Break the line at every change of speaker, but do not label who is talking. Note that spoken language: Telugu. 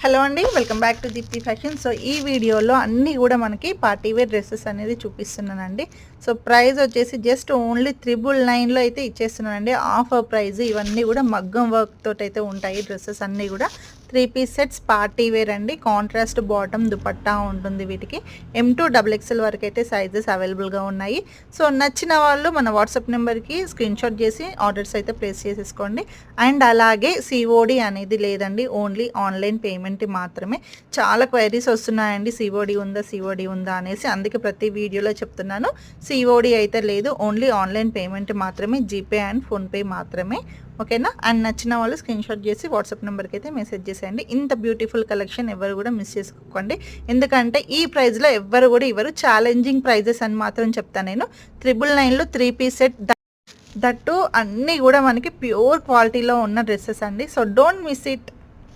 హలో అండి, welcome back to Deepti fashion. So ఈ వీడియోలో అన్నీ కూడా మనకి పార్టీ వేర్ డ్రెస్సెస్ అనేది చూపిస్తున్నానండి. సో ప్రైస్ వచ్చేసి జస్ట్ ఓన్లీ 999లో అయితే ఇచ్చేస్తున్నానండి. Offer price. ఇవన్నీ కూడా మగ్గం వర్క్ తోటి అయితే ఉంటాయి డ్రెస్సెస్ అన్నీ కూడా. 3 పీస్ సెట్స్ పార్టీ వేర్ అండి. కాంట్రాస్ట్ బాటమ్ దుపట్టా ఉంటుంది వీటికి. M2 XXL వరకు అయితే సైజెస్ అవైలబుల్గా ఉన్నాయి. సో నచ్చిన వాళ్ళు మన వాట్సాప్ నెంబర్కి స్క్రీన్ షాట్ చేసి ఆర్డర్స్ అయితే ప్లేస్ చేసేసుకోండి. అండ్ అలాగే సిఓడి అనేది లేదండి, ఓన్లీ ఆన్లైన్ పేమెంట్ మాత్రమే. చాలా క్వైరీస్ వస్తున్నాయండి, సిఓడి ఉందా అనేసి. అందుకే ప్రతి వీడియోలో చెప్తున్నాను, సిఓడి అయితే లేదు, ఓన్లీ ఆన్లైన్ పేమెంట్ మాత్రమే, జీపే అండ్ ఫోన్పే మాత్రమే. ఓకేనా? అండ్ నచ్చిన వాళ్ళు స్క్రీన్ షాట్ చేసి వాట్సాప్ నెంబర్కి అయితే మెసేజ్ చేసేయండి. ఇంత బ్యూటిఫుల్ కలెక్షన్ ఎవరు కూడా మిస్ చేసుకోకండి, ఎందుకంటే ఈ ప్రైస్లో ఎవ్వరు కూడా ఇవ్వరు. ఛాలెంజింగ్ ప్రైజెస్ అని మాత్రం చెప్తాను నేను. 999లో 3 పీస్ సెట్, దట్టు అన్నీ కూడా మనకి ప్యూర్ క్వాలిటీలో ఉన్న డ్రెస్సెస్ అండి. So don't miss it.